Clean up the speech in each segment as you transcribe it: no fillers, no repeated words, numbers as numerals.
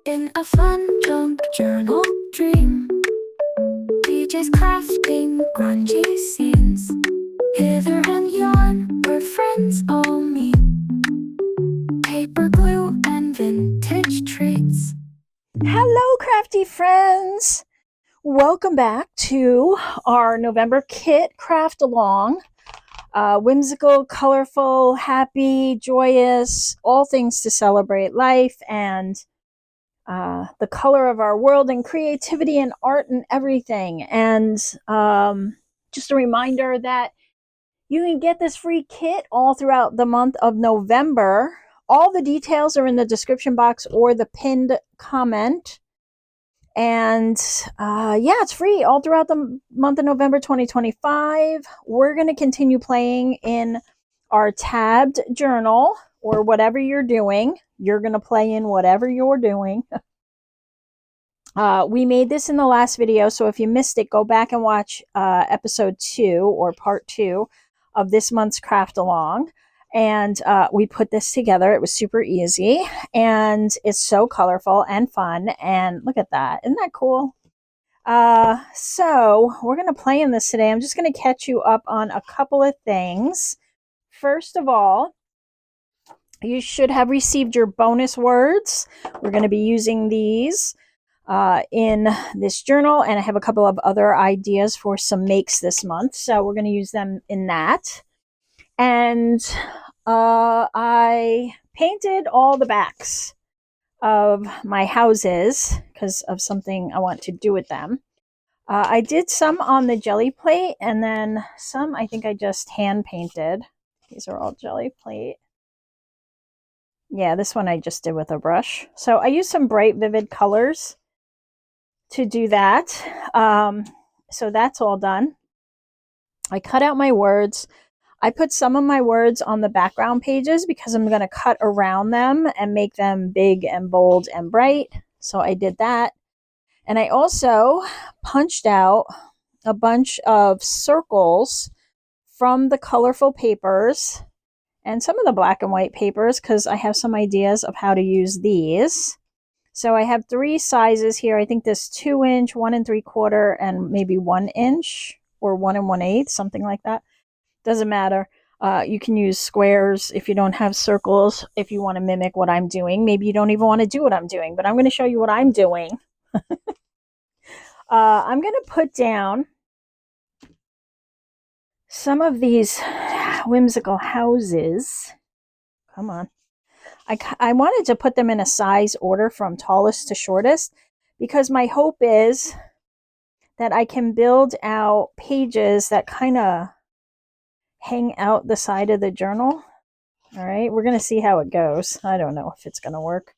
In a fun jump journal dream, DJ's crafting grungy scenes. Hither and yon, where friends all meet. Paper glue and vintage treats. Hello, crafty friends! Welcome back to our November kit craft along. Whimsical, colorful, happy, joyous, all things to celebrate life and the color of our world and creativity and art and everything. And just a reminder that you can get this free kit all throughout the month of November. All the details are in the description box or the pinned comment. And yeah, it's free all throughout the month of November 2025. We're going to continue playing in our tabbed journal, or whatever you're doing. You're going to play in whatever you're doing. We made this in the last video, so if you missed it, go back and watch episode 2 or part 2 of this month's craft along. And we put this together. It was super easy, and it's so colorful and fun. And look at that. Isn't that cool? So we're going to play in this today. I'm just going to catch you up on a couple of things. First of all, you should have received your bonus words. We're going to be using these in this journal, and I have a couple of other ideas for some makes this month. So we're going to use them in that. And I painted all the backs of my houses because of something I want to do with them. I did some on the jelly plate, and then some I think I just hand painted. These are all jelly plate. Yeah, this one I just did with a brush. So I used some bright, vivid colors to do that. So that's all done. I cut out my words. I put some of my words on the background pages because I'm going to cut around them and make them big and bold and bright. So I did that. And I also punched out a bunch of circles from the colorful papers and some of the black and white papers because I have some ideas of how to use these. So I have 3 sizes here. I think this 2-inch, 1 3/4, and maybe 1 inch or 1 1/8, something like that. Doesn't matter. You can use squares if you don't have circles, if you want to mimic what I'm doing. Maybe you don't even want to do what I'm doing, but I'm going to show you what I'm doing. I'm going to put down some of these whimsical houses. Come on. I wanted to put them in a size order from tallest to shortest because my hope is that I can build out pages that kind of hang out the side of the journal. All right, we're going to see how it goes. I don't know if it's going to work.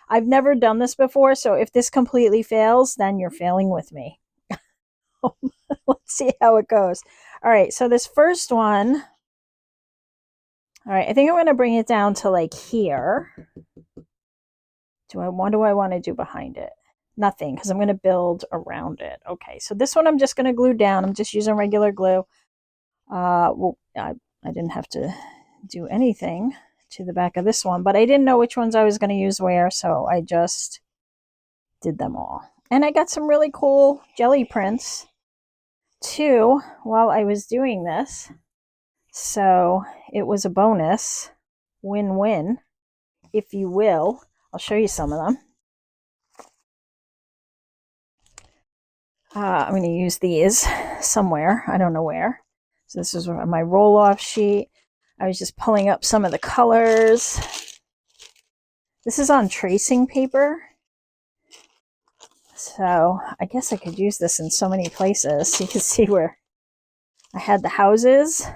I've never done this before, so if this completely fails, then you're failing with me. Let's see how it goes. All right, so this first one, all right, I think I'm going to bring it down to like here. What do I want to do behind it? Nothing, because I'm going to build around it. Okay, so this one I'm just going to glue down. I'm just using regular glue. Well, I didn't have to do anything to the back of this one, but I didn't know which ones I was going to use where, so I just did them all. And I got some really cool jelly prints too while I was doing this, so it was a bonus win-win, if you will. I'll show you some of them. I'm going to use these somewhere. I don't know where. So this is my roll-off sheet. I was just pulling up some of the colors. This is on tracing paper. So I guess I could use this in so many places. You can see where I had the houses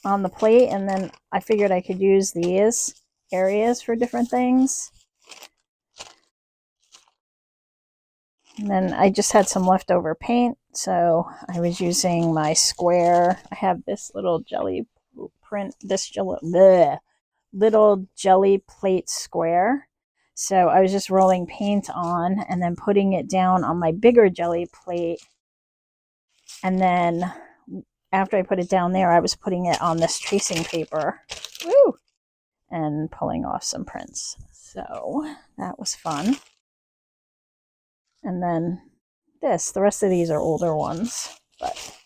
on the plate, and then I figured I could use these areas for different things. And then I just had some leftover paint, so I was using my square. I have this little jelly print, this little jelly plate square. So I was just rolling paint on and then putting it down on my bigger jelly plate. And then after I put it down there, I was putting it on this tracing paper. Woo! And pulling off some prints. So that was fun. And then the rest of these are older ones, but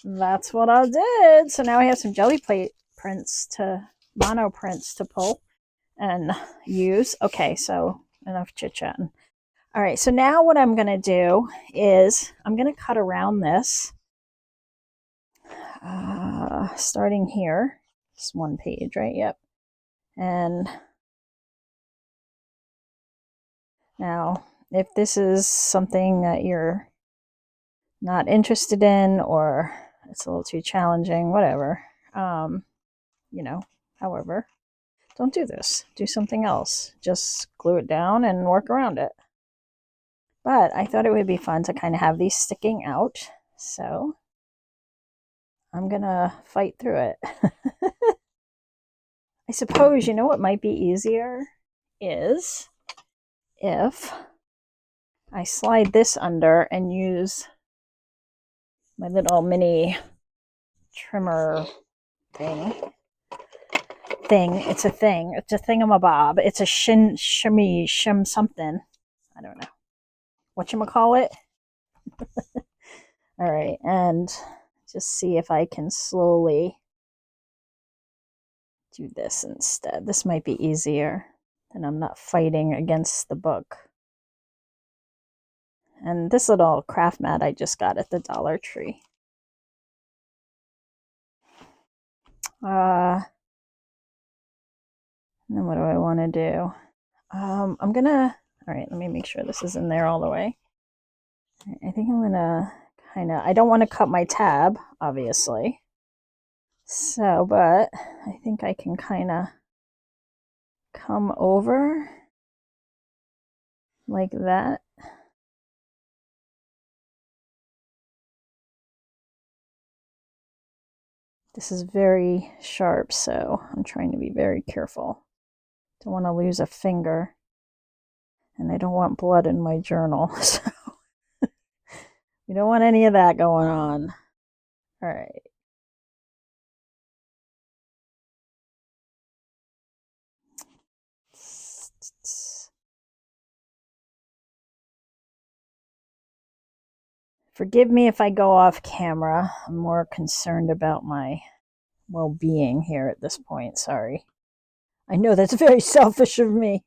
that's what I did. So now I have some jelly plate mono prints to pull and use. Okay, so enough chit-chatting. All right, so now what I'm going to do is I'm going to cut around this, starting here. Just one page, right? Yep. And now, if this is something that you're not interested in, or it's a little too challenging, whatever, however, don't do this. Do something else. Just glue it down and work around it. But I thought it would be fun to kind of have these sticking out. So I'm going to fight through it. I suppose, what might be easier is if I slide this under and use my little mini trimmer thing. It's a thing. It's a thingamabob. It's a shim something. I don't know. Whatchamacallit? All right, and just see if I can slowly do this instead. This might be easier, and I'm not fighting against the book. And this little craft mat I just got at the Dollar Tree. And then what do I want to do? All right, let me make sure this is in there all the way. I think I'm gonna I don't want to cut my tab, obviously. So, but I think I can kind of come over like that. This is very sharp, so I'm trying to be very careful. Don't want to lose a finger, and I don't want blood in my journal, so we don't want any of that going on. All right. Forgive me if I go off camera. I'm more concerned about my well-being here at this point. Sorry. I know that's very selfish of me.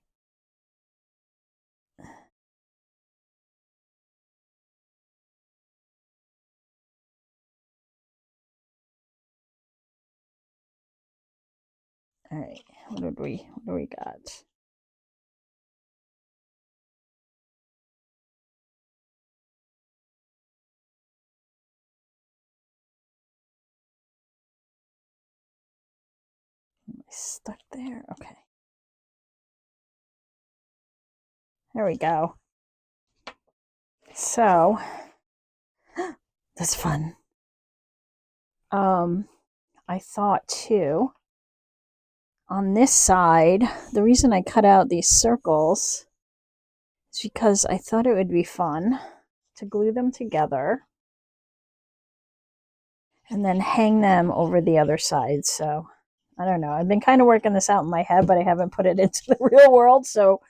All right. What do we got? Am I stuck there? Okay. There we go. So, that's fun. I thought too, on this side, the reason I cut out these circles is because I thought it would be fun to glue them together and then hang them over the other side. So, I don't know. I've been kind of working this out in my head, but I haven't put it into the real world. So,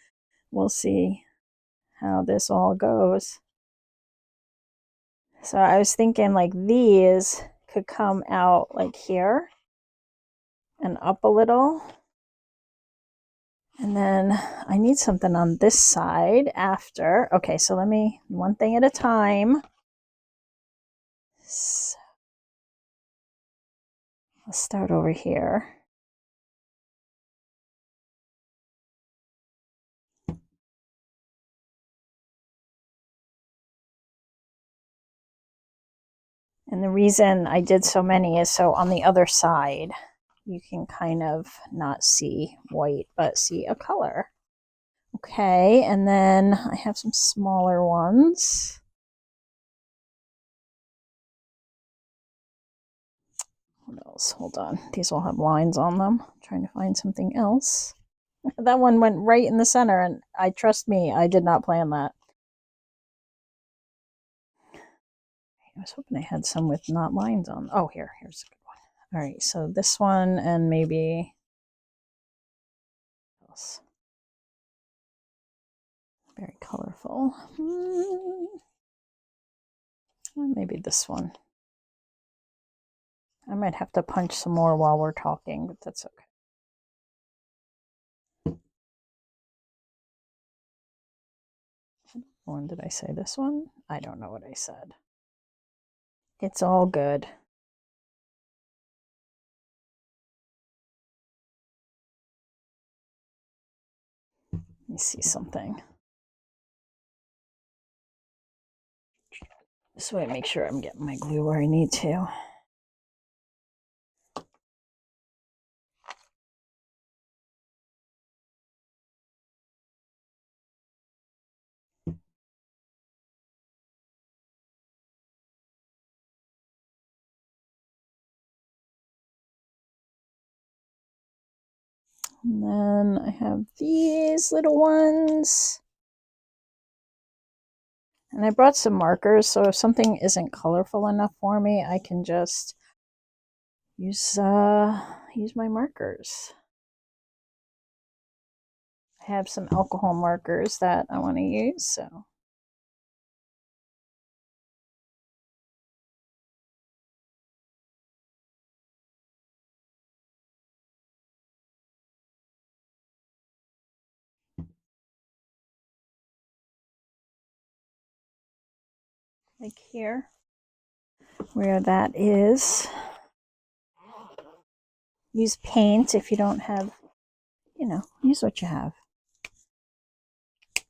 we'll see how this all goes. So I was thinking like these could come out like here and up a little. And then I need something on this side after. Okay, so one thing at a time. So I'll start over here. And the reason I did so many is so on the other side, you can kind of not see white, but see a color. Okay, and then I have some smaller ones. What else? Hold on. These all have lines on them. I'm trying to find something else. That one went right in the center, and trust me, I did not plan that. I was hoping I had some with not lines on. Oh, here's a good one. All right, so this one and maybe else. Very colorful. Maybe this one. I might have to punch some more while we're talking, but that's okay. When did I say this one? I don't know what I said. It's all good. Let me see something. This way I make sure I'm getting my glue where I need to. And then I have these little ones. And I brought some markers, so if something isn't colorful enough for me, I can just use my markers. I have some alcohol markers that I want to use, so. Like here, where that is. Use paint if you don't have, use what you have.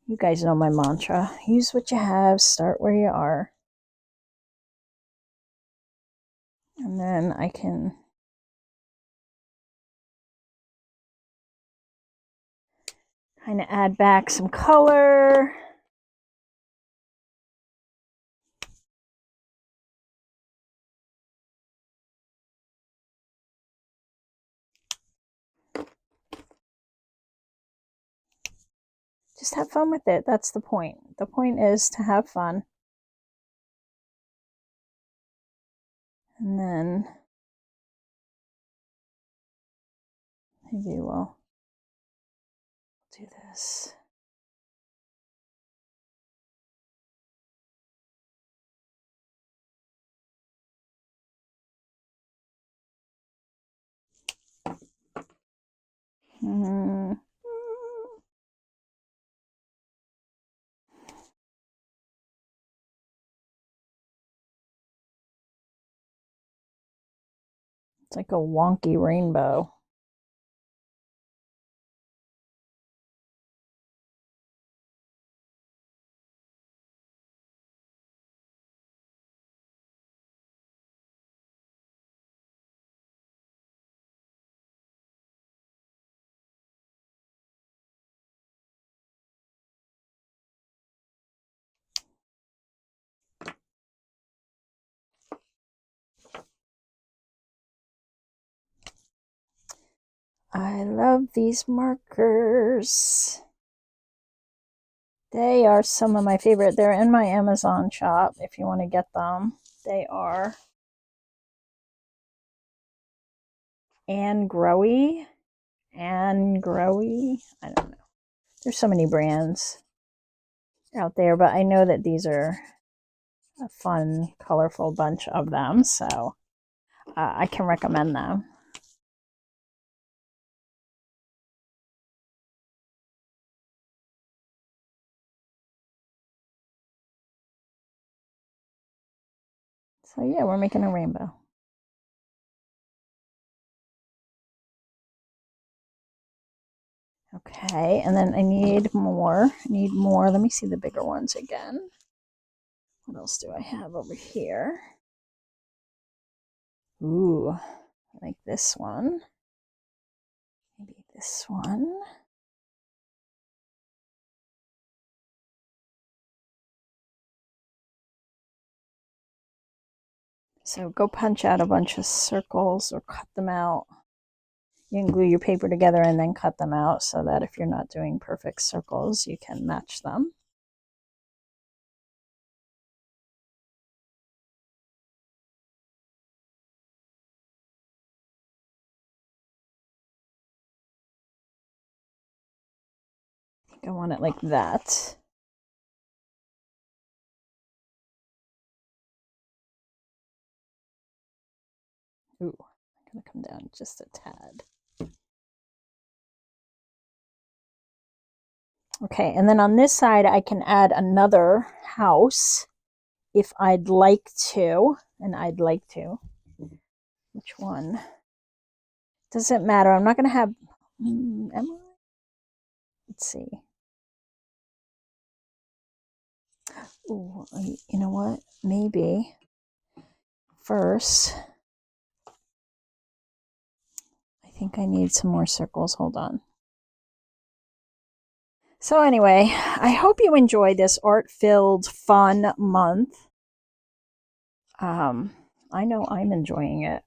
You guys know my mantra. Use what you have, start where you are. And then I can kind of add back some color. Just have fun with it. That's the point. The point is to have fun. And then maybe we'll do this. It's like a wonky rainbow. I love these markers. They are some of my favorite. They're in my Amazon shop if you want to get them. They are Growy. I don't know. There's so many brands out there, but I know that these are a fun, colorful bunch of them, so I can recommend them. So yeah, we're making a rainbow. Okay, and then I need more. Let me see the bigger ones again. What else do I have over here? Ooh, I like this one. Maybe this one. So go punch out a bunch of circles or cut them out. You can glue your paper together and then cut them out so that if you're not doing perfect circles, you can match them. I think I want it like that. Ooh, I'm going to come down just a tad. Okay, and then on this side, I can add another house if I'd like to, and I'd like to. Which one? Doesn't matter. I'm not going to have, am I? Let's see. Ooh, you know what? Maybe first, I think I need some more circles. Hold on. So anyway, I hope you enjoy this art-filled, fun month. I know I'm enjoying it.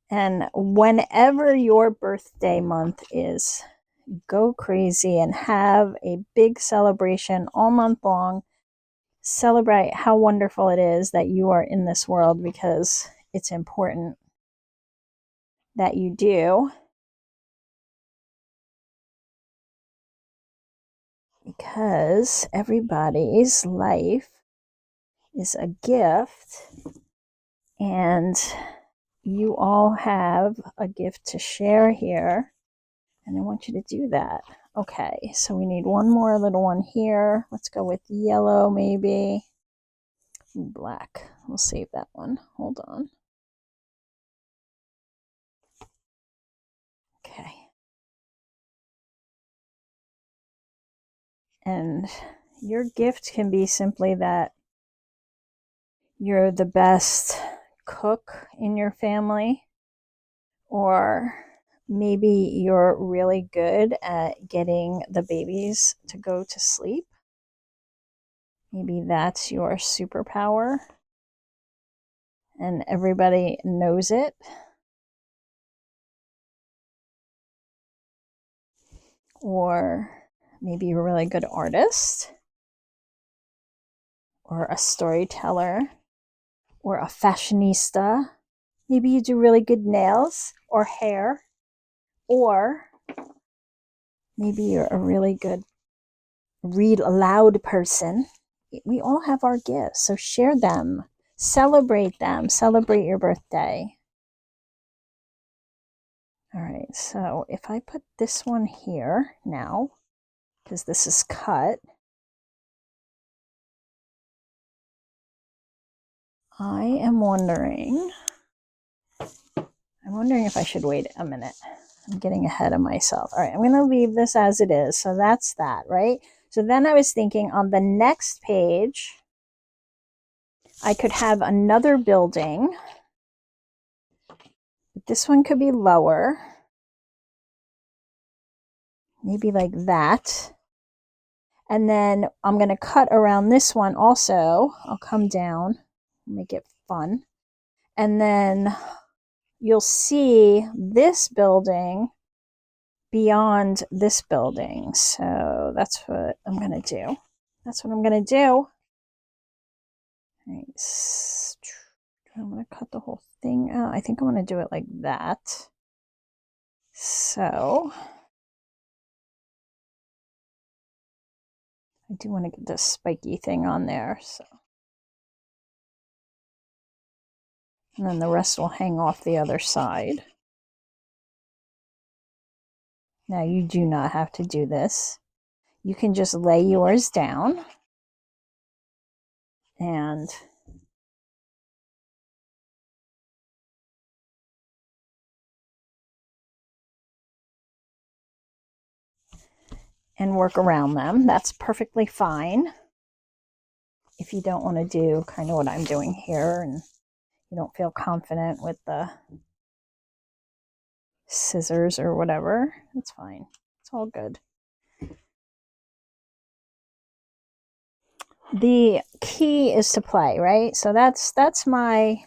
And whenever your birthday month is, go crazy and have a big celebration all month long. Celebrate how wonderful it is that you are in this world, because it's important that you do. Because everybody's life is a gift, and you all have a gift to share here, and I want you to do that. Okay, so we need one more little one here. Let's go with yellow, maybe. Black. We'll save that one. Hold on. Okay. And your gift can be simply that you're the best cook in your family, or maybe you're really good at getting the babies to go to sleep. Maybe that's your superpower and everybody knows it. Or maybe you're a really good artist, or a storyteller, or a fashionista. Maybe you do really good nails or hair, or maybe you're a really good read aloud person. We all have our gifts, so share them, celebrate them, celebrate your birthday. All right, so if I put this one here now, because this is cut, I'm wondering if I should wait a minute. I'm getting ahead of myself. All right, I'm going to leave this as it is. So that's that, right? So then I was thinking on the next page, I could have another building. But this one could be lower. Maybe like that. And then I'm going to cut around this one also. I'll come down, make it fun. And then you'll see this building beyond this building. So that's what I'm going to do. That's what I'm going to do. Nice. I'm going to cut the whole thing out. I think I'm going to do it like that. So I do want to get this spiky thing on there. So, and then the rest will hang off the other side. Now you do not have to do this. You can just lay yours down and work around them. That's perfectly fine. If you don't want to do kind of what I'm doing here and you don't feel confident with the scissors or whatever, it's fine. It's all good. The key is to play, right? So that's my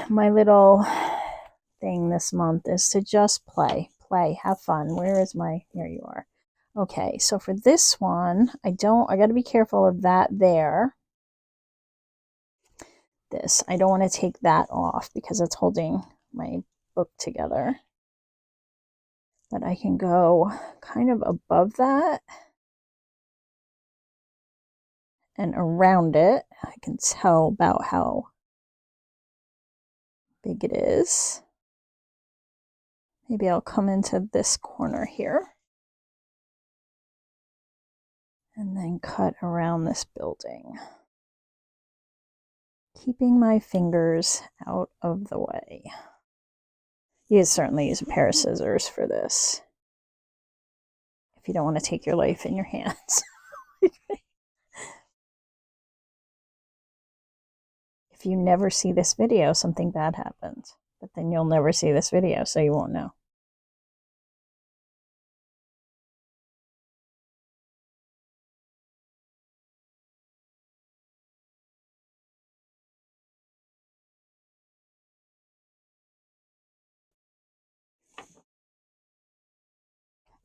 little thing this month, is to just play, have fun. Where is my, here you are. Okay, so for this one, I got to be careful of that there. This, I don't want to take that off because it's holding my book together. But I can go kind of above that And around it, I can tell about how big it is. Maybe I'll come into this corner here and then cut around this building, keeping my fingers out of the way. You certainly use a pair of scissors for this if you don't want to take your life in your hands. If you never see this video, something bad happens. But then you'll never see this video, so you won't know.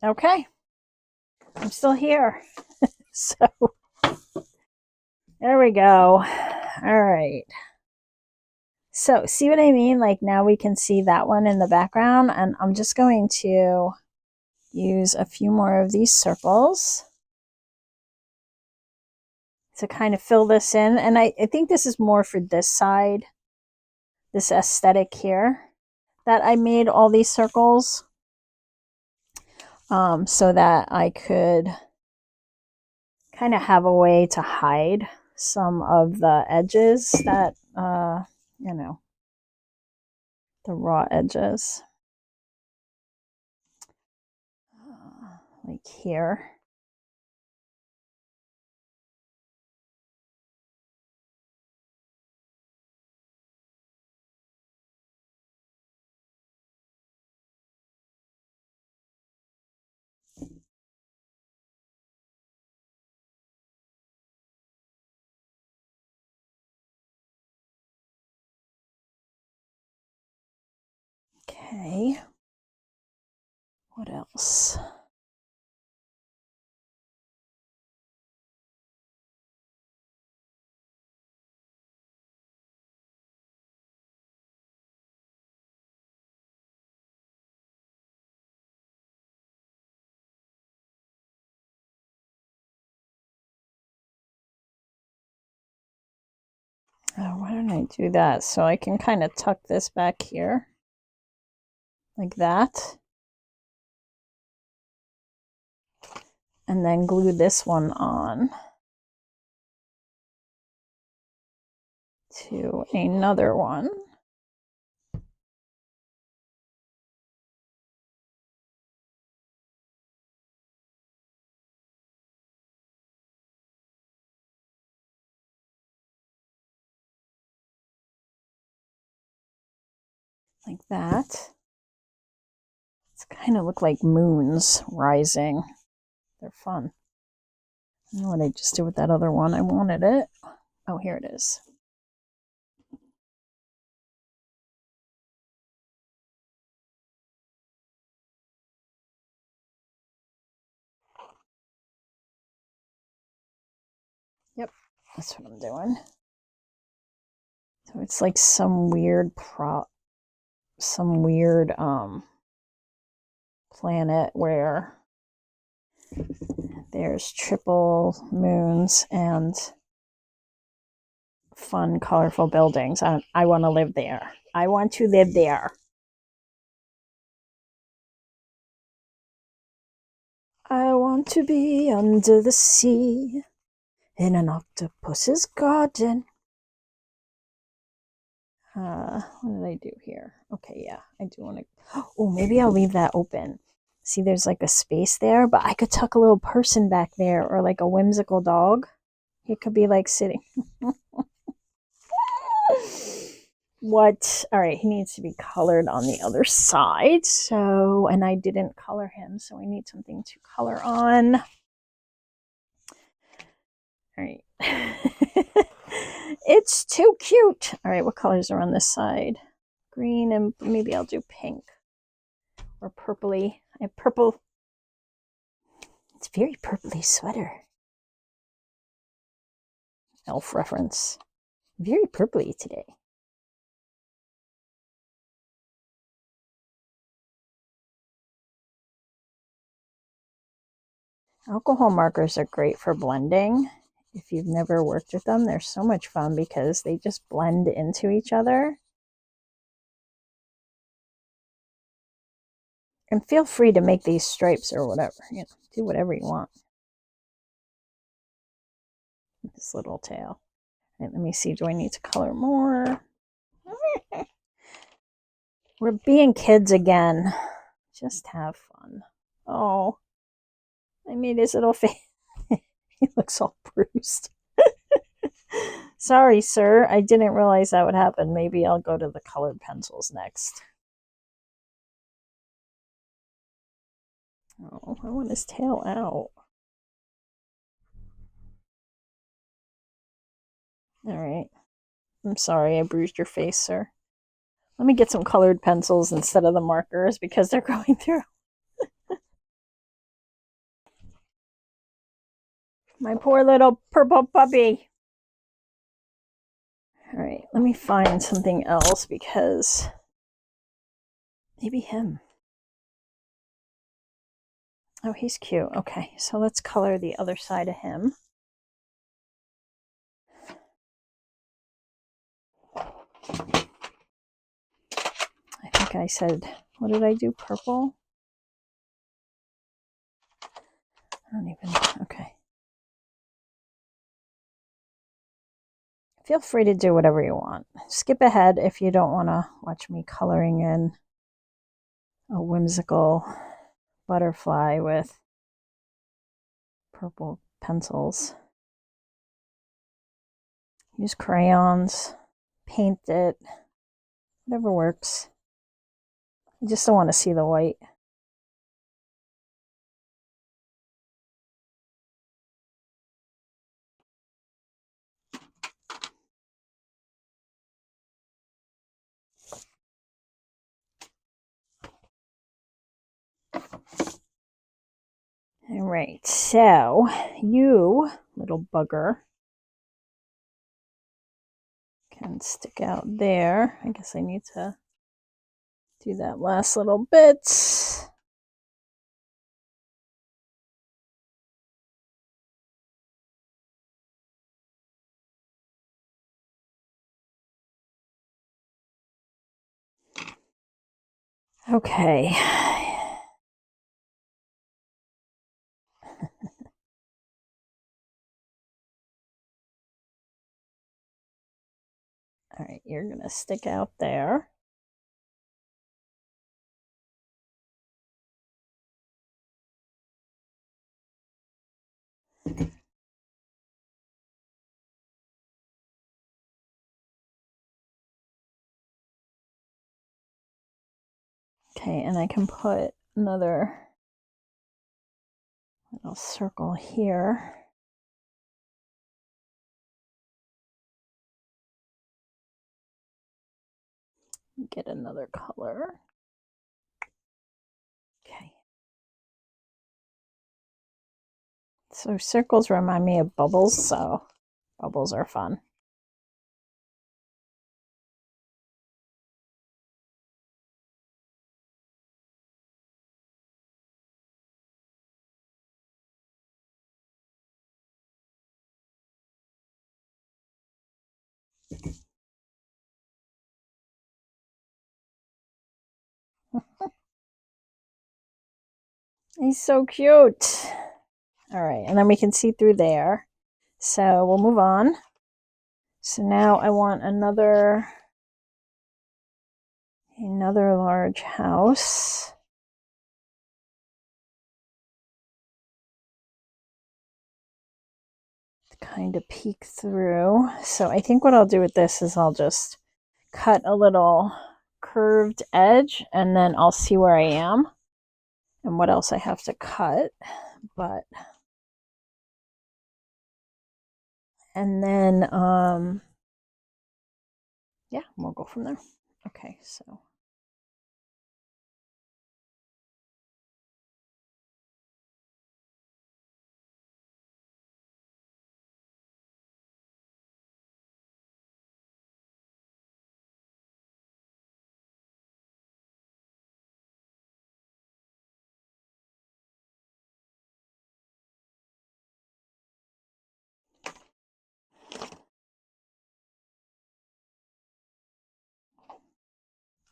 Okay, I'm still here. So, there we go. All right. So, see what I mean? Like, now we can see that one in the background, and I'm just going to use a few more of these circles to kind of fill this in. And I think this is more for this side, this aesthetic here, that I made all these circles so that I could kind of have a way to hide some of the edges that, you know, the raw edges. Like here. Okay. What else? Why don't I do that so I can kind of tuck this back here like that, and then glue this one on to another one. Like that. It's kind of look like moons rising. They're fun. I don't know what I just did with that other one. I wanted it. Oh, here it is. Yep, that's what I'm doing. So it's like some weird planet where there's triple moons and fun, colorful buildings. I want to live there. I want to live there. I want to be under the sea in an octopus's garden. What did I do here? Okay, yeah, I do want to. Oh, maybe I'll leave that open. See, there's like a space there, but I could tuck a little person back there, or like a whimsical dog. He could be like sitting. What? All right, he needs to be colored on the other side. So, and I didn't color him, so I need something to color on. All right. It's too cute. All right, what colors are on this side? Green, and maybe I'll do pink or purpley. I have purple. It's very purpley sweater. Elf reference. Very purpley today. Alcohol markers are great for blending If you've never worked with them, they're so much fun because they just blend into each other. And feel free to make these stripes or whatever, you know, do whatever you want. This little tail. Right, let me see, do I need to color more? We're being kids again. Just have fun. Oh, I made his little face. He looks all bruised. Sorry, sir. I didn't realize that would happen. Maybe I'll go to the colored pencils next. Oh, I want his tail out. All right. I'm sorry I bruised your face, sir. Let me get some colored pencils instead of the markers because they're going through. My poor little purple puppy. All right, let me find something else because maybe him. Oh, he's cute. Okay, so let's color the other side of him. I think I said, what did I do? Purple? I don't even, okay. Feel free to do whatever you want. Skip ahead if you don't want to watch me coloring in a whimsical butterfly with purple pencils. Use crayons, paint it, whatever works. I just don't want to see the white. All right, so you little bugger can stick out there. I guess I need to do that last little bit. Okay. All right, you're going to stick out there. Okay, and I can put another little circle here. Get another color. Okay. So circles remind me of bubbles, so bubbles are fun. He's so cute. All right, and then we can see through there. So we'll move on. So now I want another large house. To kind of peek through. So I think what I'll do with this is I'll just cut a little curved edge and then I'll see where I am and what else I have to cut. But and then yeah, we'll go from there. Okay, so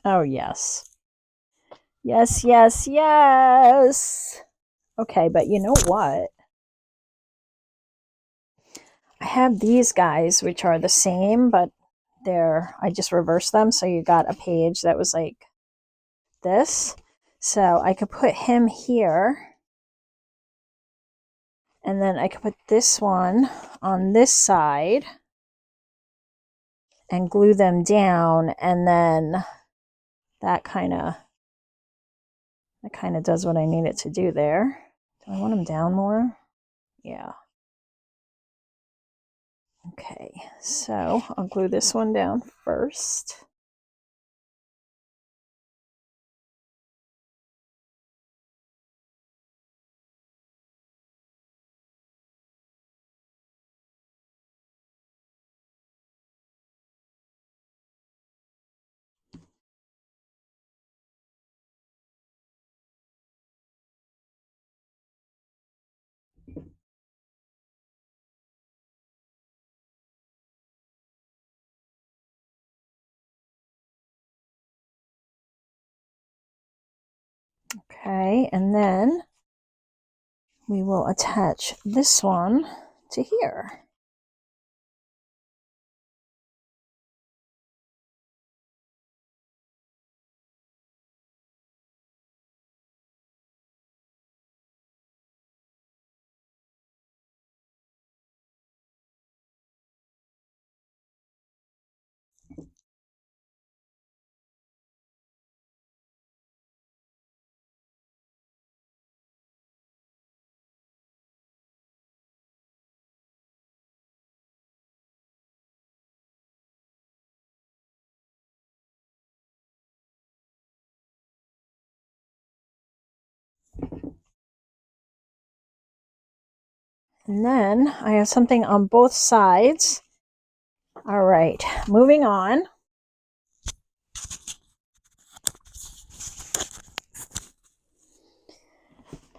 Oh, yes. Yes, yes, yes. Okay, but you know what? I have these guys, which are the same, but I just reversed them. So you got a page that was like this. So I could put him here. And then I could put this one on this side and glue them down. And then that kind of does what I need it to do there. Do I want them down more? Yeah. Okay, so I'll glue this one down first. Okay, and then we will attach this one to here. And then I have something on both sides. All right, moving on.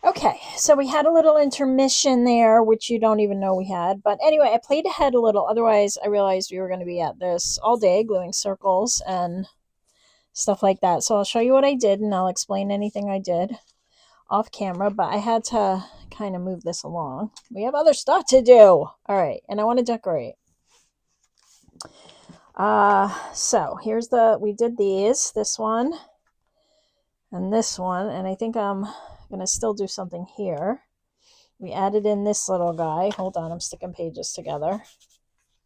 Okay, so we had a little intermission there, which you don't even know we had. But anyway, I played ahead a little. Otherwise, I realized we were going to be at this all day, gluing circles and stuff like that. So I'll show you what I did, and I'll explain anything I did off camera. But I had to kind of move this along. We have other stuff to do. All right, and I want to decorate. So here's we did this one and this one, and I think I'm gonna still do something here. We added in this little guy. Hold on, I'm sticking pages together.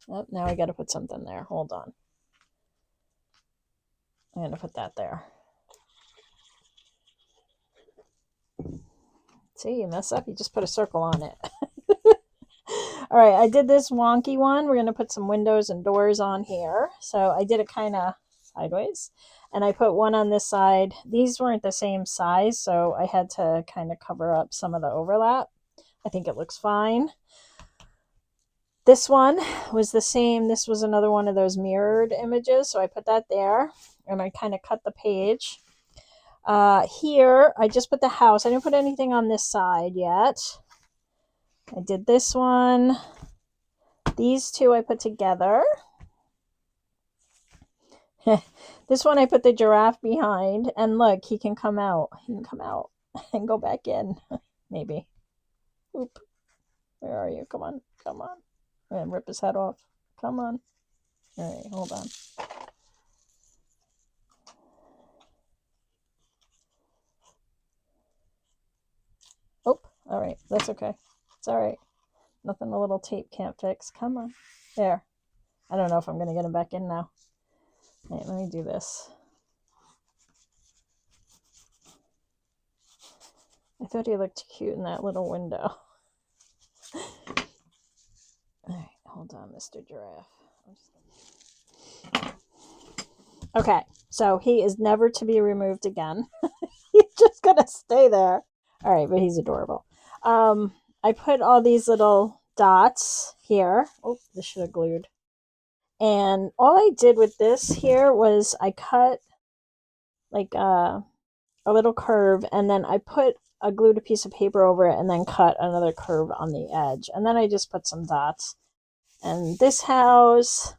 Oh, now I gotta put something there. Hold on. I'm gonna put that there. See, you mess up, you just put a circle on it. All right, I did this wonky one. We're gonna put some windows and doors on here. So I did it kind of sideways. And I put one on this side. These weren't the same size, so I had to kind of cover up some of the overlap. I think it looks fine. This one was the same. This was another one of those mirrored images, so I put that there, and I kind of cut the page. Here, I just put the house. I didn't put anything on this side yet. I did this one. These two I put together. This one I put the giraffe behind, and look, he can come out. He can come out and go back in, maybe. Oop. Where are you? Come on. Come on. And rip his head off. Come on. All right, hold on. Oh, all right. That's okay. It's all right. Nothing a little tape can't fix. Come on. There. I don't know if I'm going to get him back in now. Wait, let me do this. I thought he looked cute in that little window. All right, hold on, Mr. Giraffe. Okay, so he is never to be removed again. He's just going to stay there. All right, but he's adorable. I put all these little dots here. Oh, this should have glued. And all I did with this here was I cut like a little curve, and then I glued a piece of paper over it and then cut another curve on the edge. And then I just put some dots. And this house,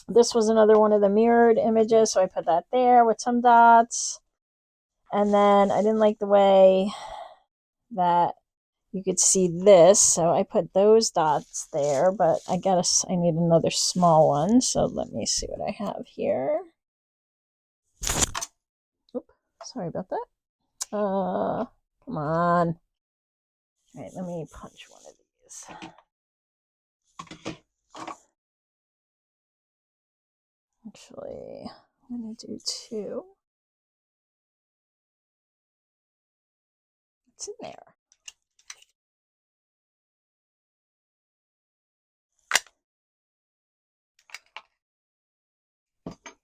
This was another one of the mirrored images, so I put that there with some dots. And then I didn't like the way that you could see this, so I put those dots there, but I guess I need another small one, so let me see what I have here. Oop, sorry about that. Come on. All right, let me punch one of these. Actually, I'm going to do two. What's in there?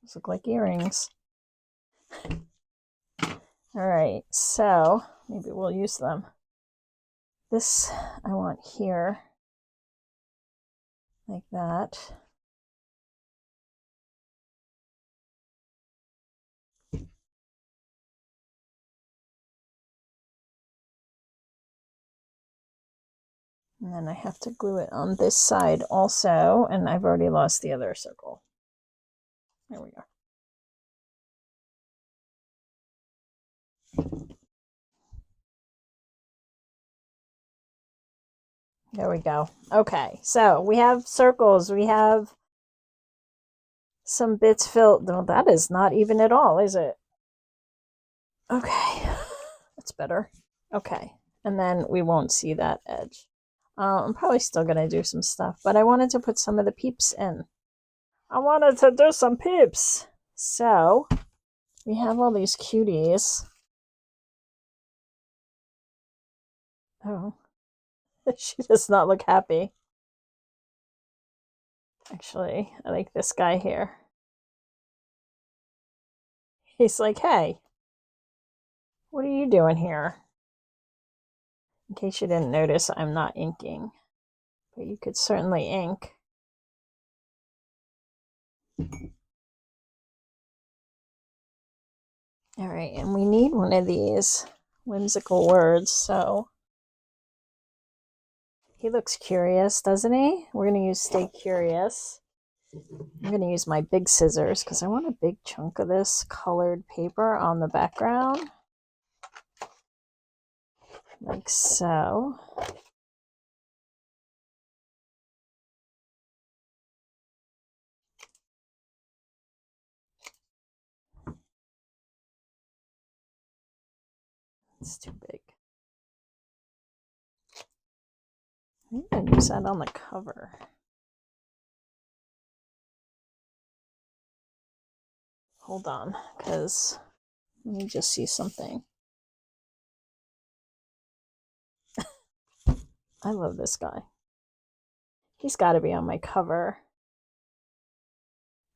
Those look like earrings. All right, so maybe we'll use them. This I want here, like that. And then I have to glue it on this side also, and I've already lost the other circle. There we go. There we go. Okay, so we have circles. We have some bits filled. Well, that is not even at all, is it? Okay, that's better. Okay, and then we won't see that edge. I'm probably still going to do some stuff, but I wanted to put some of the peeps in. I wanted to do some peeps. So we have all these cuties. Oh, she does not look happy. Actually, I like this guy here. He's like, hey, what are you doing here? In case you didn't notice, I'm not inking, but you could certainly ink. All right, and we need one of these whimsical words, so he looks curious, doesn't he? We're going to use Stay Curious. I'm going to use my big scissors because I want a big chunk of this colored paper on the background. Like so. It's too big. I'm going to use that on the cover. Hold on, because let me just see something. I love this guy. He's got to be on my cover.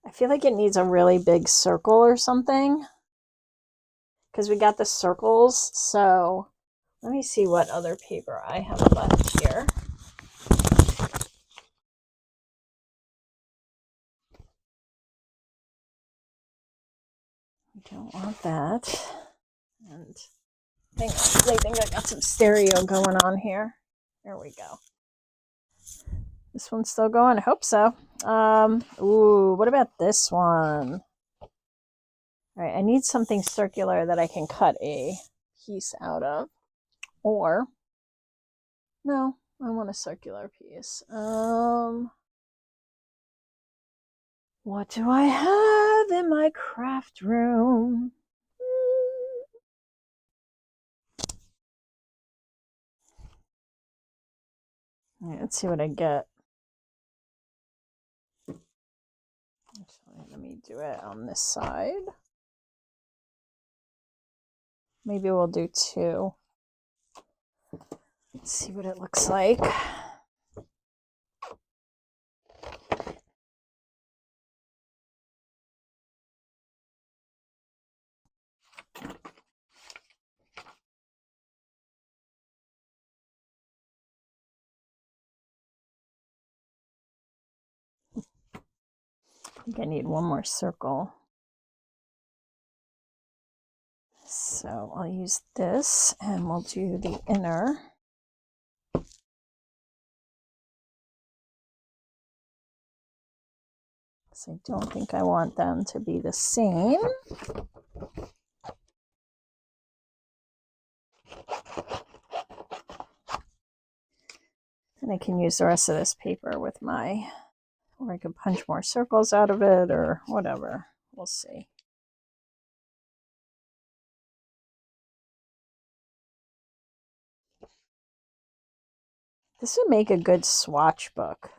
I feel like it needs a really big circle or something, because we got the circles. So let me see what other paper I have left here. I don't want that. And I think I got some stereo going on here. There we go. This one's still going? I hope so. Ooh, what about this one? All right, I need something circular that I can cut a piece out of. Or, no, I want a circular piece. What do I have in my craft room? Right, let's see what I get. Actually, let me do it on this side. Maybe we'll do two. Let's see what it looks like. I think I need one more circle. So I'll use this and we'll do the inner. because I don't think I want them to be the same. And I can use the rest of this paper with my, or I could punch more circles out of it or whatever. We'll see. This would make a good swatch book.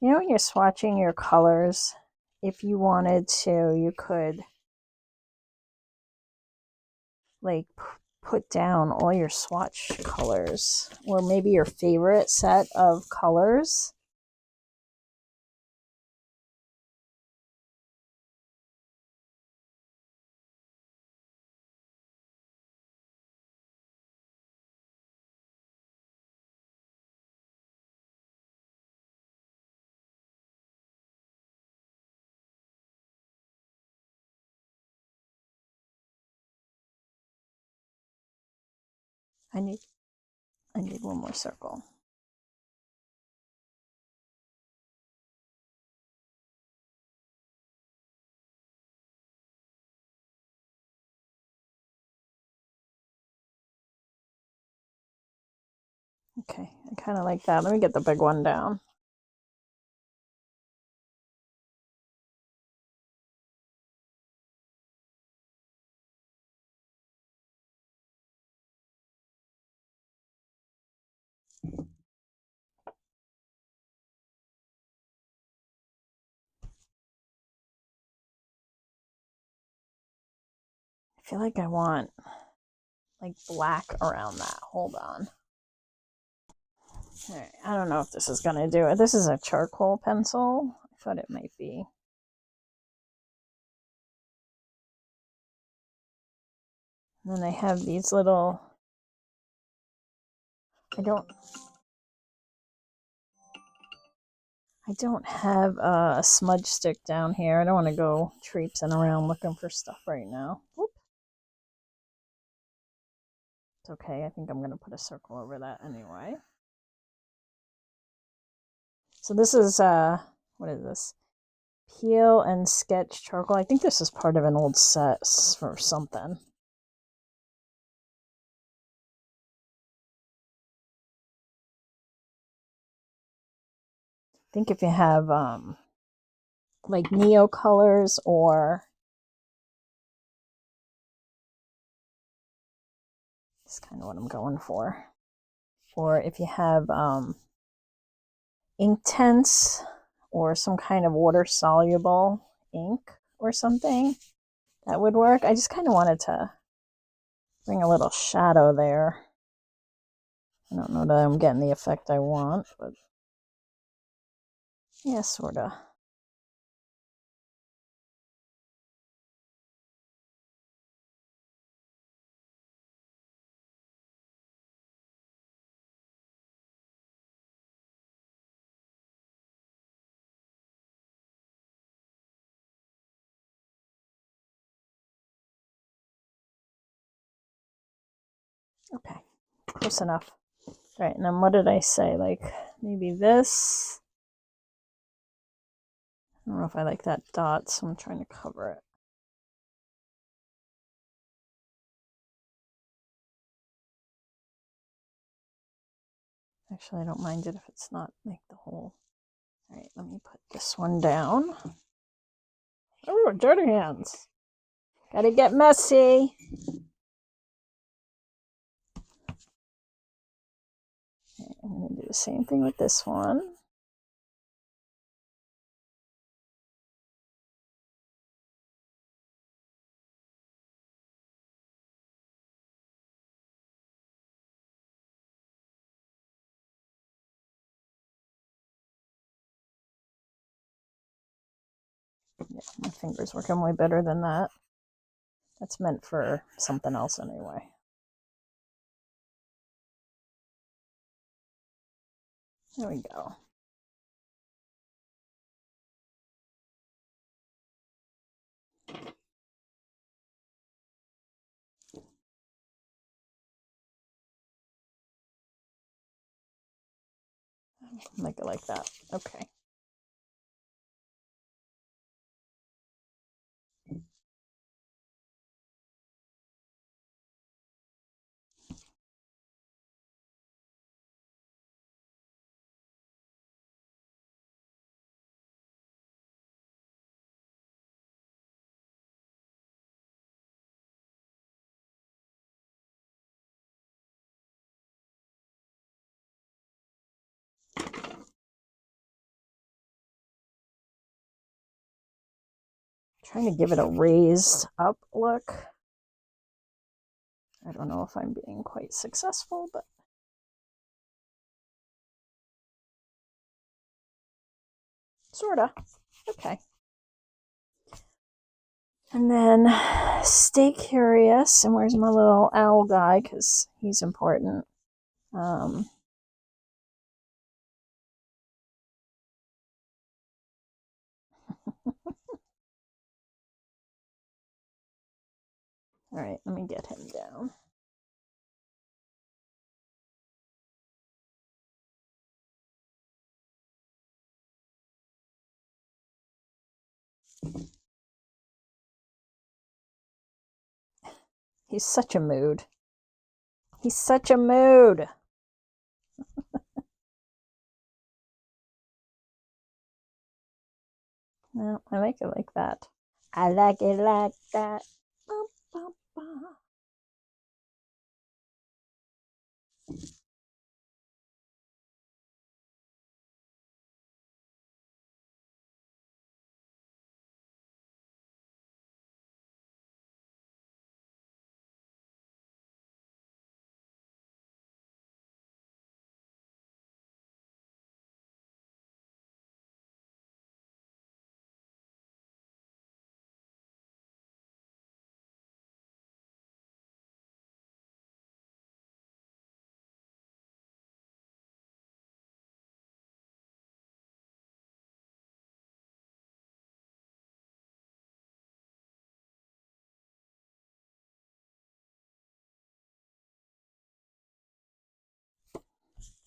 You know, when you're swatching your colors, if you wanted to, you could like put down all your swatch colors, or maybe your favorite set of colors. I need one more circle. Okay, I kind of like that. Let me get the big one down. I feel like I want like black around that. Hold on. All right, I don't know if this is going to do it. This is a charcoal pencil. I thought it might be. And then I have these little, I don't have a smudge stick down here. I don't want to go traipsing around looking for stuff right now. Oop. It's okay. I think I'm going to put a circle over that anyway. So this is, what is this? Peel and Sketch Charcoal. I think this is part of an old set or something. I think if you have like Neo colors, or that's kind of what I'm going for. Or if you have Inktense or some kind of water soluble ink or something, that would work. I just kind of wanted to bring a little shadow there. I don't know that I'm getting the effect I want, but yeah, sort of. Okay, close enough. All right, and then what did I say? Like maybe this. I don't know if I like that dot, so I'm trying to cover it. Actually, I don't mind it if it's not like the whole. All right, let me put this one down. Oh, dirty hands. Gotta get messy. Okay, I'm gonna do the same thing with this one. Yeah, my finger's working way better than that. That's meant for something else anyway. There we go. Make it like that. Okay. trying to give it a raised up look. I don't know if I'm being quite successful, but sorta. Okay. And then stay curious. And where's my little owl guy? Because he's important. All right, let me get him down. He's such a mood. He's such a mood. No, I like it like that. I like it like that. Ba, ba, ba.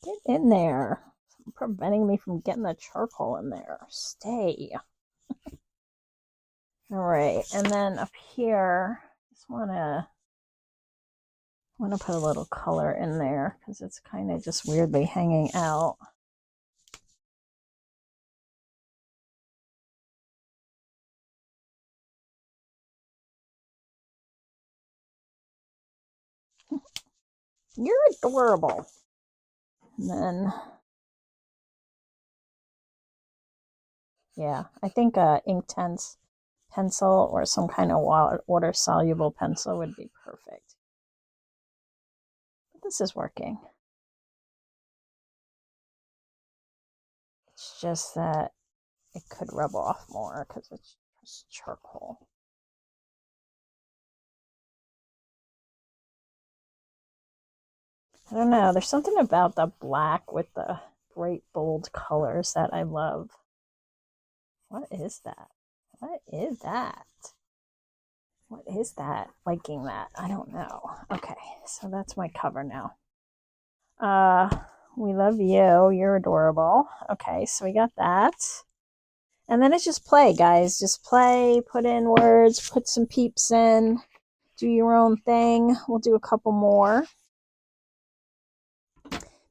Get in there. It's preventing me from getting the charcoal in there. Stay. All right, and then up here, just wanna put a little color in there because it's kind of just weirdly hanging out. You're adorable. And then, yeah, I think a Inktense pencil or some kind of water soluble pencil would be perfect. But this is working. It's just that it could rub off more because it's just charcoal. I don't know. There's something about the black with the bright, bold colors that I love. What is that? What is that? What is that? Liking that? I don't know. Okay, so that's my cover now. We love you. You're adorable. Okay, so we got that. And then it's just play, guys. Just play, put in words, put some peeps in, do your own thing. We'll do a couple more.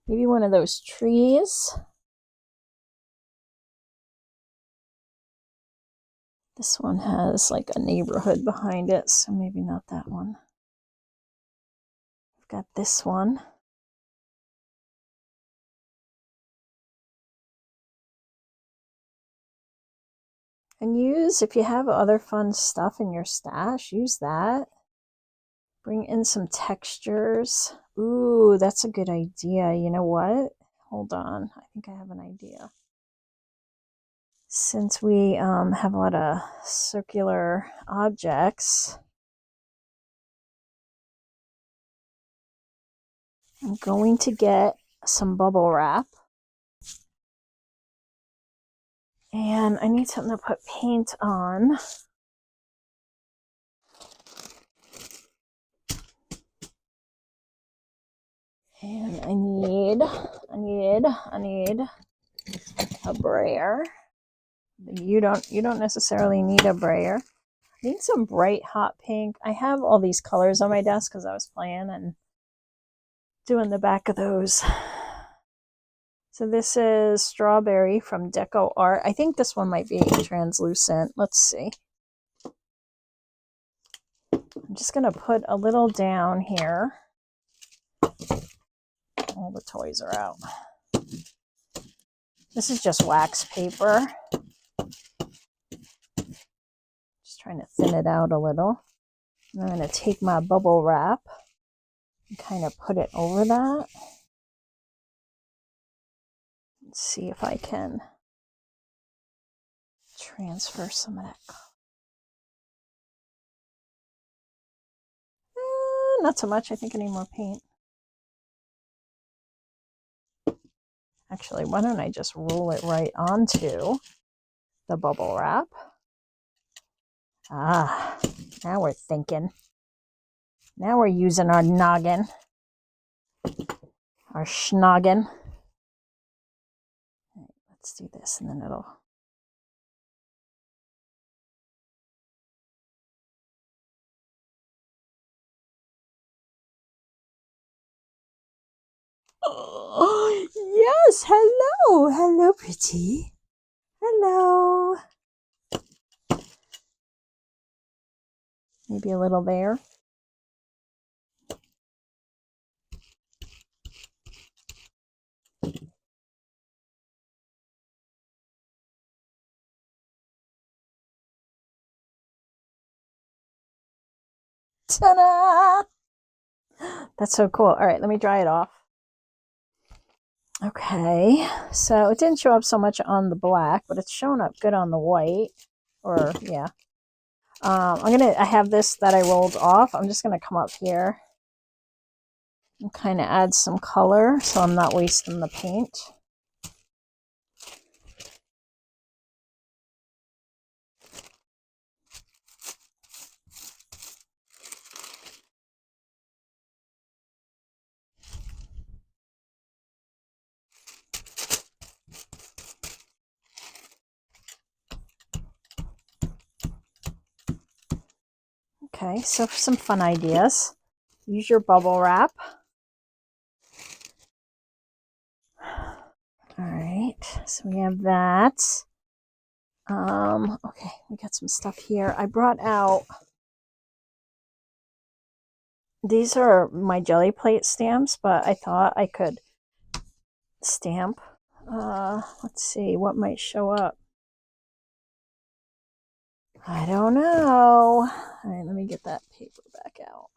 Maybe one of those trees. This one has like a neighborhood behind it, so maybe not that one. I've got this one. And use, if you have other fun stuff in your stash, use that. Bring in some textures. Ooh, that's a good idea. You know what? Hold on. I think I have an idea. Since we have a lot of circular objects, I'm going to get some bubble wrap. And I need something to put paint on. And I need a brayer. You don't necessarily need a brayer. I need some bright hot pink. I have all these colors on my desk because I was playing and doing the back of those. So this is Strawberry from Deco Art. I think this one might be translucent. Let's see. I'm just going to put a little down here. All the toys are out. This is just wax paper. Just trying to thin it out a little. And I'm going to take my bubble wrap and kind of put it over that. Let's see if I can transfer some of that color. Not so much. I think I need more paint. Actually, why don't I just roll it right onto the bubble wrap? Ah, now we're thinking. Now we're using our noggin. Our schnoggin. All right, let's do this and then it'll... Oh, yes, hello. Hello, pretty. Hello. Maybe a little there. Ta-da! That's so cool. All right, let me dry it off. Okay, so it didn't show up so much on the black, but it's showing up good on the white. Or, yeah. I have this that I rolled off. I'm just gonna come up here and kind of add some color so I'm not wasting the paint. Okay, so for some fun ideas, use your bubble wrap. All right, so we have that. Okay, we got some stuff here. I brought out, these are my jelly plate stamps, but I thought I could stamp. Let's see, what might show up? I don't know. All right, let me get that paper back out.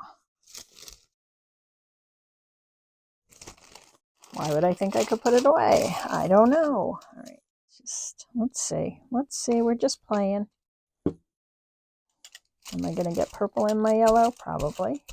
Why would I think I could put it away? I don't know. All right, just, let's see. Let's see, we're just playing. Am I going to get purple in my yellow? Probably.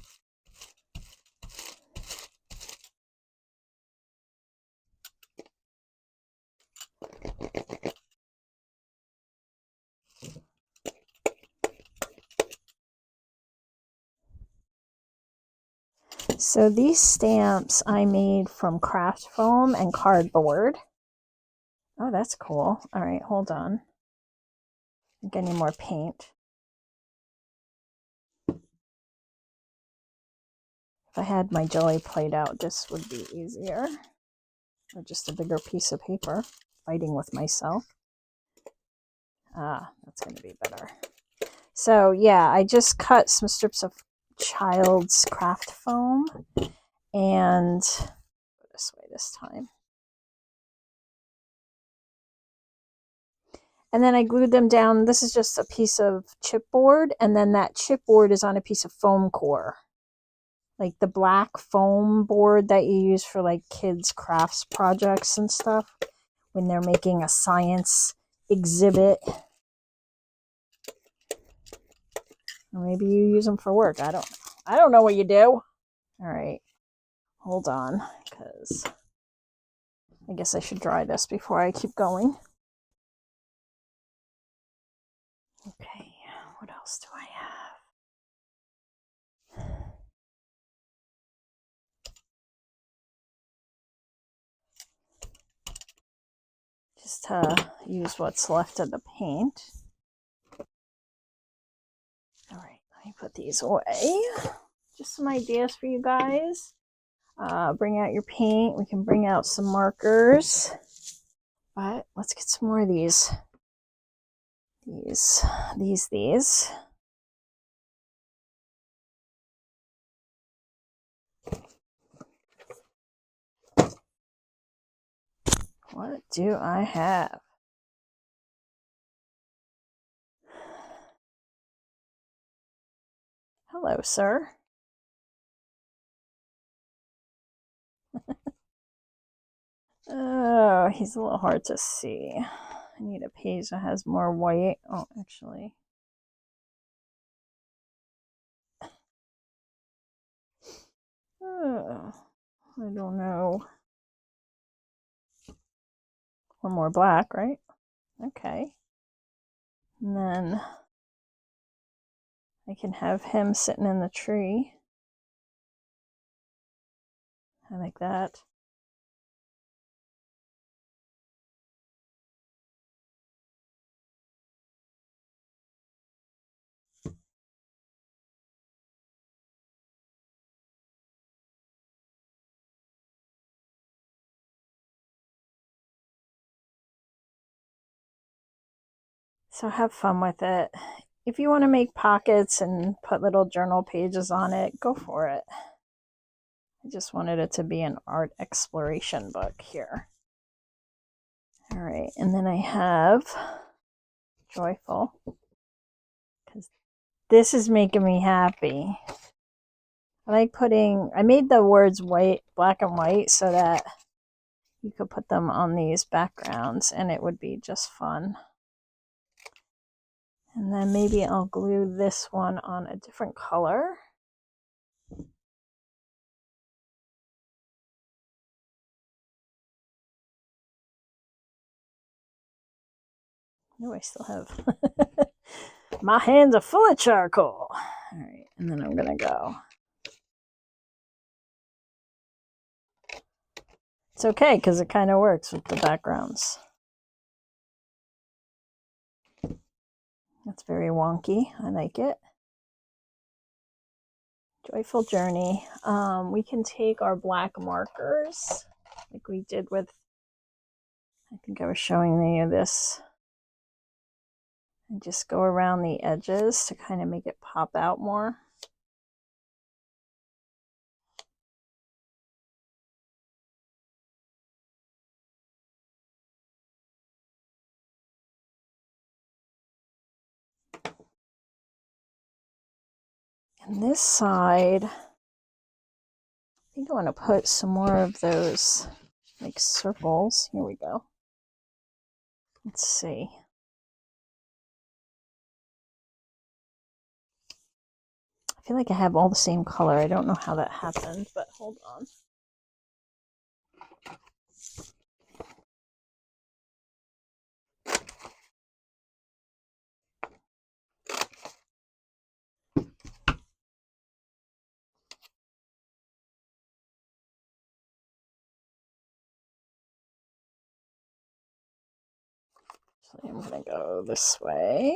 So these stamps I made from craft foam and cardboard. Oh, that's cool. All right, hold on. I think I need more paint. If I had my jelly plate out, this would be easier. Or just a bigger piece of paper. Fighting with myself. Ah, that's going to be better. So yeah, I just cut some strips of child's craft foam and go this way this time. And then I glued them down. This is just a piece of chipboard, and then that chipboard is on a piece of foam core. Like the black foam board that you use for like kids' crafts projects and stuff when they're making a science exhibit. Or maybe you use them for work. I don't know what you do. All right. Hold on, because I guess I should dry this before I keep going. Okay, what else do I have? Just use what's left of the paint. All right, let me put these away. Just some ideas for you guys. Bring out your paint. We can bring out some markers. But let's get some more of these. These. What do I have? Hello, sir. Oh, he's a little hard to see. I need a page that has more white. Oh, actually. Oh, I don't know. Or more black, right? Okay. And then I can have him sitting in the tree. I like that. So have fun with it. If you want to make pockets and put little journal pages on it, go for it. I just wanted it to be an art exploration book here. All right, and then I have Joyful, because this is making me happy. I made the words white, black and white so that you could put them on these backgrounds and it would be just fun. And then maybe I'll glue this one on a different color. Oh, I still have my hands are full of charcoal. All right, and then I'm gonna go. It's okay because it kind of works with the backgrounds. That's very wonky. I like it. Joyful Journey. We can take our black markers like we did with, I think I was showing you this, and just go around the edges to kind of make it pop out more. And this side, I think I want to put some more of those like circles. Here we go. Let's see. I feel like I have all the same color. I don't know how that happened, but hold on. So I'm going to go this way.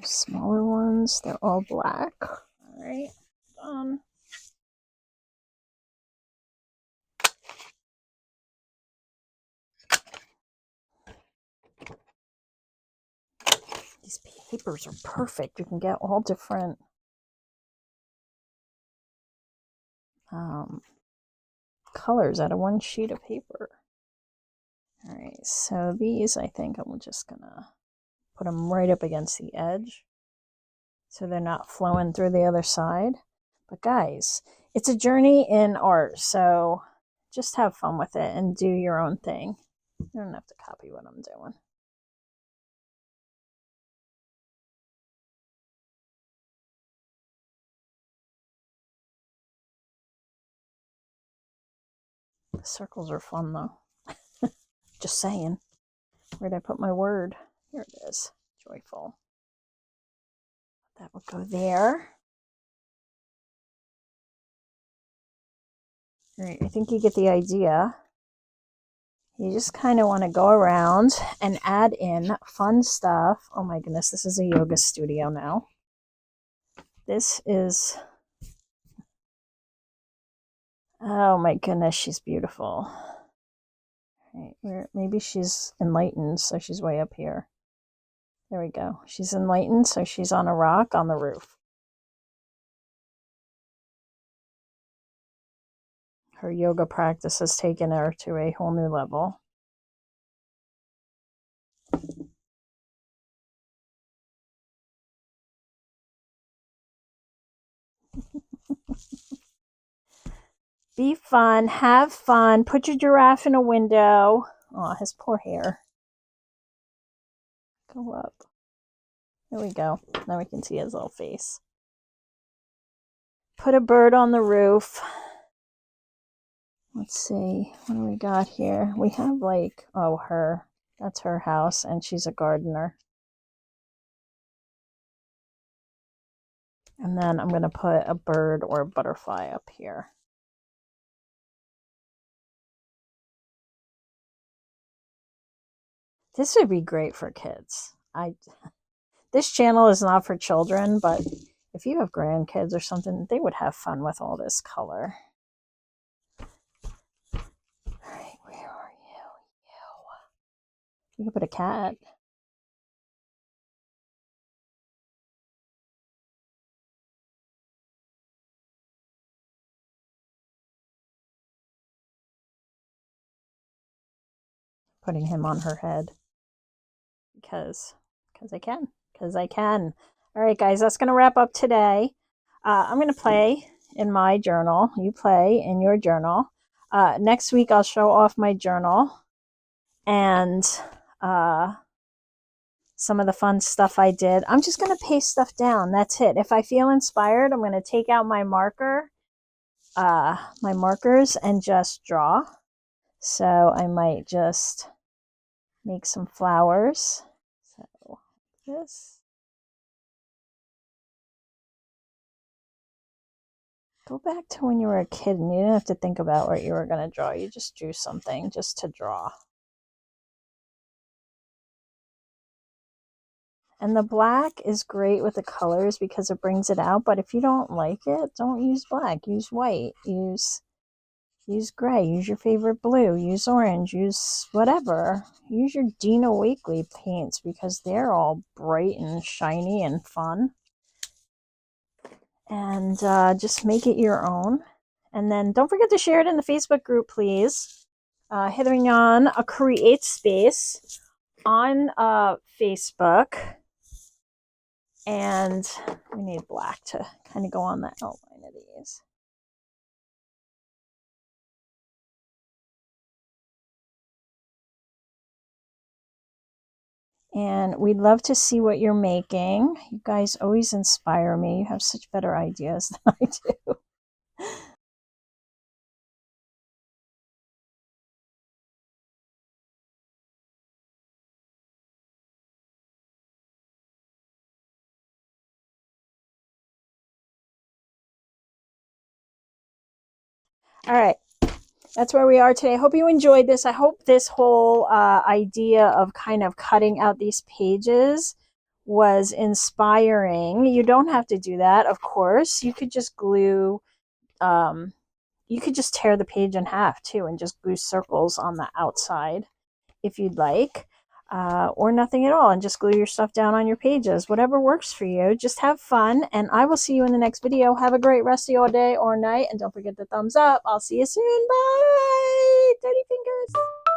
There's smaller ones. They're all black. All right, done. These papers are perfect. You can get all different colors out of one sheet of paper. All right, so these, I think I'm just gonna put them right up against the edge so they're not flowing through the other side. But guys, it's a journey in art, so just have fun with it and do your own thing. You don't have to copy what I'm doing. The circles are fun though. Just saying. Where'd I put my word? Here it is. Joyful. That would go there. All right, I think you get the idea. You just kind of want to go around and add in fun stuff. Oh my goodness, this is a yoga studio now. This is Oh my goodness, she's beautiful. Right, maybe she's enlightened, so she's way up here. There we go. She's enlightened, so she's on a rock on the roof. Her yoga practice has taken her to a whole new level. Be fun, have fun, put your giraffe in a window. Oh, his poor hair. Go up. There we go. Now we can see his little face. Put a bird on the roof. Let's see, what do we got here? We have like, oh, her. That's her house, and she's a gardener. And then I'm going to put a bird or a butterfly up here. This would be great for kids. This channel is not for children, but if you have grandkids or something, they would have fun with all this color. All right, where are you? You can put a cat. Putting him on her head. Because I can. Because I can. All right, guys, that's going to wrap up today. I'm going to play in my journal. You play in your journal. Next week, I'll show off my journal and some of the fun stuff I did. I'm just going to paste stuff down. That's it. If I feel inspired, I'm going to take out my markers and just draw. So I might just make some flowers. So this. Go back to when you were a kid and you didn't have to think about what you were going to draw. You just drew something just to draw. And the black is great with the colors because it brings it out. But if you don't like it, don't use black. Use white. Use gray. Use your favorite blue. Use orange. Use whatever. Use your Dina Wakley paints because they're all bright and shiny and fun. And just make it your own. And then don't forget to share it in the Facebook group, please. Hither and Yon, a create space on Facebook. And we need black to kind of go on the outline of these. And we'd love to see what you're making. You guys always inspire me. You have such better ideas than I do. All right. That's where we are today. I hope you enjoyed this. I hope this whole idea of kind of cutting out these pages was inspiring. You don't have to do that, of course. You could just glue, you could just tear the page in half too and just glue circles on the outside if you'd like, or nothing at all and just glue your stuff down on your pages. Whatever works for you. Just have fun, and I will see you in the next video. Have a great rest of your day or night, and don't forget the thumbs up. I'll see you soon. Bye. Dirty fingers.